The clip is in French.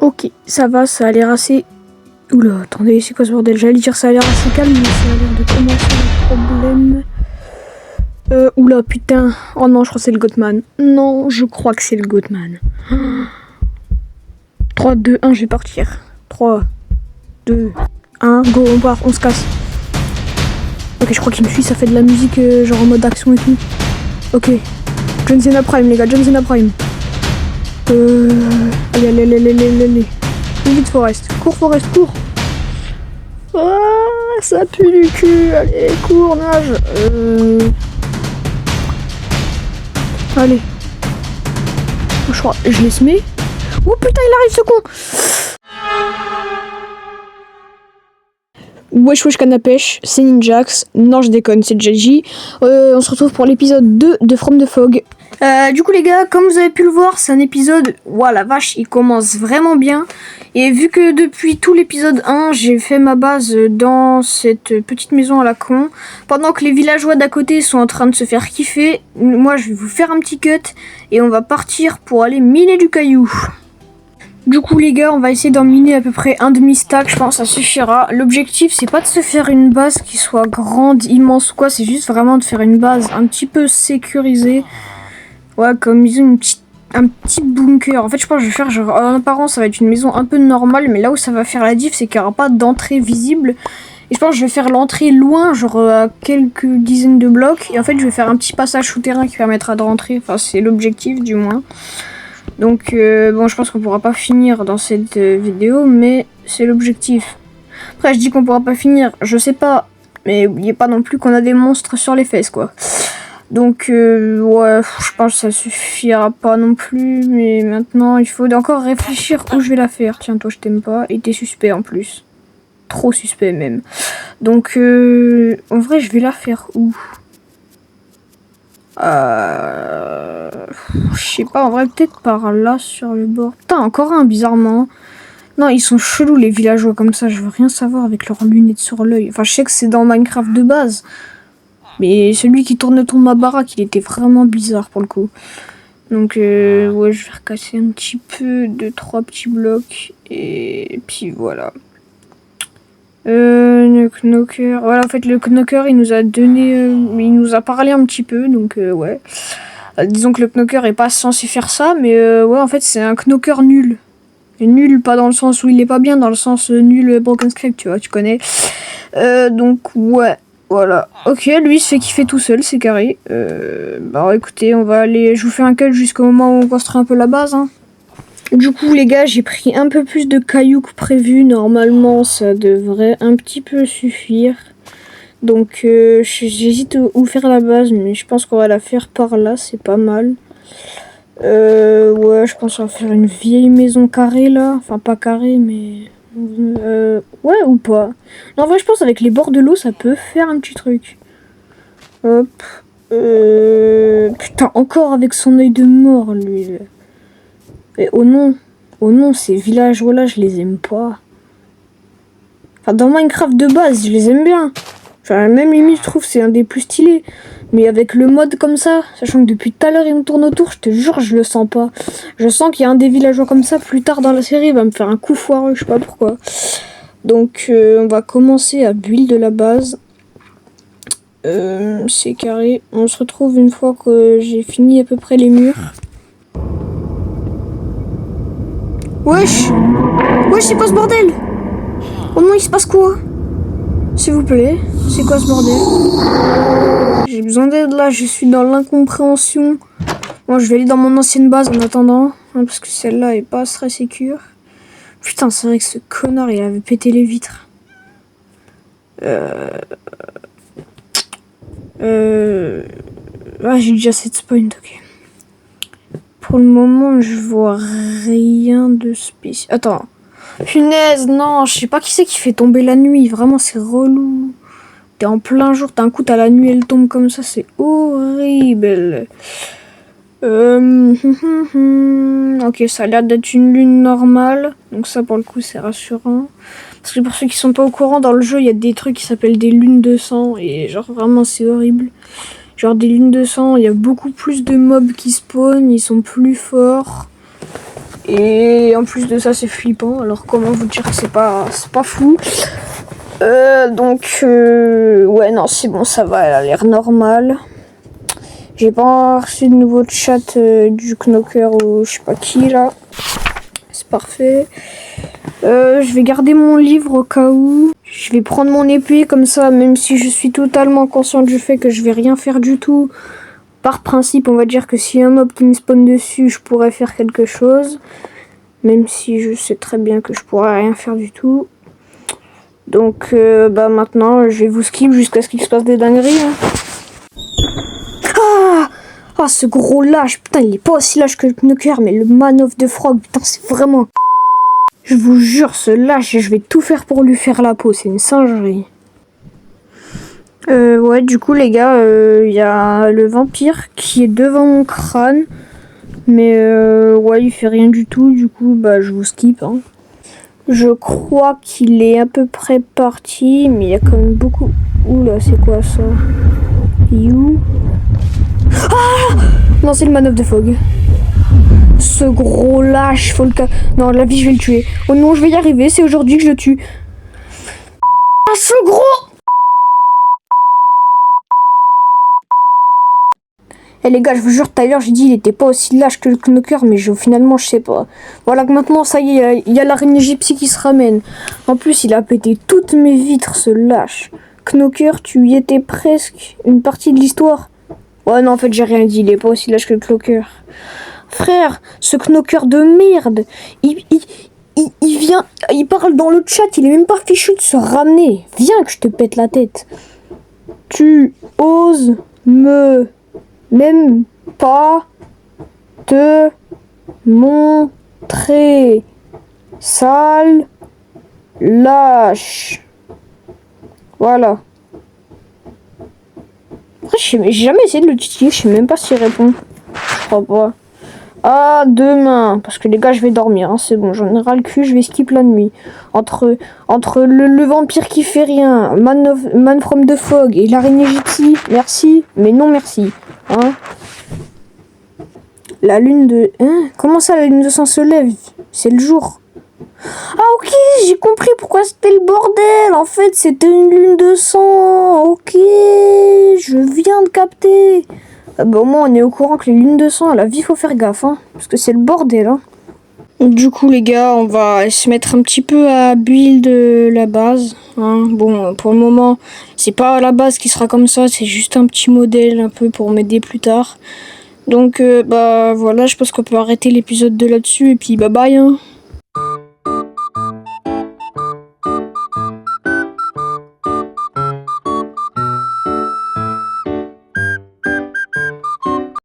Ok, ça va, ça a l'air assez... Oula, attendez, c'est quoi ce bordel? J'allais dire ça a l'air assez calme, mais ça a l'air de commencer le problème. Oula, putain. Oh non, je crois que c'est le Gothman. Non, je crois que c'est le Gothman. 3, 2, 1, je vais partir. 3, 2, 1, go, on part, on se casse. Ok, je crois qu'il me suit, ça fait de la musique genre en mode action et tout. Ok. John Cena Prime, les gars, John Cena Prime. Allez. Vite, Forest. Cours, Forest, cours. Ah, ça pue du cul. Allez, cours, nage. Allez. Je crois, je laisse mes. Oh putain, il arrive ce con. Wesh canapèche, c'est Ninjax. Non, je déconne, c'est JJ. On se retrouve pour l'épisode 2 de From the Fog. Du coup les gars, comme vous avez pu le voir, c'est un épisode... Ouah la vache, il commence vraiment bien. Et vu que depuis tout l'épisode 1, j'ai fait ma base dans cette petite maison à la con, pendant que les villageois d'à côté sont en train de se faire kiffer, moi je vais vous faire un petit cut et on va partir pour aller miner du caillou. Du coup les gars, on va essayer d'en miner à peu près un demi-stack, je pense que ça suffira. L'objectif c'est pas de se faire une base qui soit grande, immense ou quoi, c'est juste vraiment de faire une base un petit peu sécurisée. Ouais, comme ils ont un petit bunker. En fait je pense que je vais faire genre, en apparence ça va être une maison un peu normale, mais là où ça va faire la diff c'est qu'il n'y aura pas d'entrée visible. Et je pense que je vais faire l'entrée loin, genre à quelques dizaines de blocs. Et en fait je vais faire un petit passage souterrain qui permettra de rentrer, enfin c'est l'objectif du moins. Donc bon, je pense qu'on pourra pas finir dans cette vidéo, mais c'est l'objectif. Après je dis qu'on pourra pas finir, je sais pas, mais n'oubliez pas non plus qu'on a des monstres sur les fesses quoi. Donc ouais, je pense que ça suffira pas non plus, mais maintenant il faut encore réfléchir où je vais la faire. Tiens, toi je t'aime pas, et t'es suspect en plus. Trop suspect même. Donc en vrai je vais la faire où? Je sais pas, en vrai peut-être par là sur le bord. Putain, encore un bizarrement. Non, ils sont chelous les villageois comme ça, je veux rien savoir avec leurs lunettes sur l'œil. Enfin, je sais que c'est dans Minecraft de base. Mais celui qui tourne autour de ma baraque, il était vraiment bizarre pour le coup. Donc ouais, je vais recasser un petit peu, 2-3 petits blocs. Et puis voilà. Le knocker. Voilà, en fait, le knocker, il nous a donné... il nous a parlé un petit peu, donc ouais. Disons que le knocker est pas censé faire ça, mais ouais, en fait, c'est un knocker nul. Et nul, pas dans le sens où il est pas bien, dans le sens nul broken script, tu vois, tu connais. Donc, ouais, voilà. Ok, lui, il se fait kiffer tout seul, c'est carré. Bah, écoutez, on va aller... Je vous fais un cut jusqu'au moment où on construit un peu la base, hein. Du coup les gars, j'ai pris un peu plus de cailloux que prévu. Normalement ça devrait un petit peu suffire. Donc j'hésite où faire la base, mais je pense qu'on va la faire par là, c'est pas mal. Ouais, je pense qu'on va faire une vieille maison carrée là. Enfin pas carrée mais... ouais ou pas. Non, en vrai je pense avec les bords de l'eau ça peut faire un petit truc. Hop. Putain, encore avec son œil de mort lui. Et oh non, ces villageois-là, je les aime pas. Enfin, dans Minecraft de base, je les aime bien. Enfin, même limite, je trouve que c'est un des plus stylés. Mais avec le mode comme ça, sachant que depuis tout à l'heure, il me tourne autour, je te jure, je le sens pas. Je sens qu'il y a un des villageois comme ça, plus tard dans la série, il va me faire un coup foireux, je sais pas pourquoi. Donc, on va commencer à build de la base. C'est carré. On se retrouve une fois que j'ai fini à peu près les murs. Wesh, c'est quoi ce bordel? Oh non, il se passe quoi? S'il vous plaît, c'est quoi ce bordel? J'ai besoin d'aide là, je suis dans l'incompréhension. Moi, je vais aller dans mon ancienne base en attendant, hein, parce que celle-là est pas très sécure. Putain, c'est vrai que ce connard, il avait pété les vitres. Ah, j'ai déjà 7 points, ok. Pour le moment, je vois rien de spécial. Attends. Punaise, non, je sais pas qui c'est qui fait tomber la nuit. Vraiment, c'est relou. T'es en plein jour, d'un coup, t'as la nuit, elle tombe comme ça. C'est horrible. Ok, ça a l'air d'être une lune normale. Donc ça, pour le coup, c'est rassurant. Parce que pour ceux qui sont pas au courant, dans le jeu, il y a des trucs qui s'appellent des lunes de sang. Et genre, vraiment, c'est horrible. Genre des lunes de sang, il y a beaucoup plus de mobs qui spawnent, ils sont plus forts. Et en plus de ça, c'est flippant. Alors comment vous dire que c'est pas fou. Ouais, non, c'est bon, ça va, elle a l'air normale. J'ai pas reçu de nouveau chat du Knocker ou je sais pas qui là. C'est parfait. Je vais garder mon livre au cas où. Je vais prendre mon épée comme ça, même si je suis totalement conscient du fait que je vais rien faire du tout. Par principe, on va dire que s'il y a un mob qui me spawn dessus, je pourrais faire quelque chose. Même si je sais très bien que je pourrais rien faire du tout. Donc maintenant, je vais vous skip jusqu'à ce qu'il se passe des dingueries. Hein. Ah, ce gros lâche, putain, il est pas aussi lâche que le Knocker, mais le Man of the Frog, putain, c'est vraiment... Je vous jure, ce lâche, je vais tout faire pour lui faire la peau, c'est une singerie. Ouais, du coup, les gars, y a le vampire qui est devant mon crâne. Mais ouais, il fait rien du tout, du coup, je vous skip. Hein. Je crois qu'il est à peu près parti, mais il y a quand même beaucoup... Oula, c'est quoi ça? You? Ah! Non, c'est le Man of the Fog. Ce gros lâche, faut le... Non, la vie, je vais le tuer. Oh non, je vais y arriver, c'est aujourd'hui que je le tue. Ah, ce gros... Eh les gars, je vous jure, Tyler, j'ai dit il était pas aussi lâche que le Knocker, mais finalement, je sais pas. Voilà que maintenant, ça y est, il y a l'araignée gypsy qui se ramène. En plus, il a pété toutes mes vitres, ce lâche. Knocker, tu y étais presque une partie de l'histoire. Ouais, non, en fait, j'ai rien dit, il est pas aussi lâche que le Knocker. Frère, ce Knocker de merde, il vient, il parle dans le chat, il est même pas fichu de se ramener. Viens que je te pète la tête. Tu oses me... même pas te montrer, sale lâche. Voilà. Après, j'ai jamais essayé de le titiller, je sais même pas s'il répond. Je crois pas. À demain, parce que les gars, je vais dormir, hein, c'est bon, j'en ai ras le cul, je vais skip la nuit. Entre le vampire qui fait rien, Man from the Fog et l'araignée gypsy, merci, mais non merci. Hein? La lune de... Hein? Comment ça, la lune de sang se lève? C'est le jour. Ah ok, j'ai compris pourquoi c'était le bordel. En fait, c'était une lune de sang. Ok, je viens de capter. Au moins, on est au courant que les lunes de sang, à la vie, faut faire gaffe. Hein, parce que c'est le bordel. Hein. Du coup, les gars, on va se mettre un petit peu à build la base. Hein. Bon, pour le moment, c'est pas la base qui sera comme ça. C'est juste un petit modèle un peu pour m'aider plus tard. Donc, voilà, je pense qu'on peut arrêter l'épisode de là-dessus. Et puis, bye bye. Hein.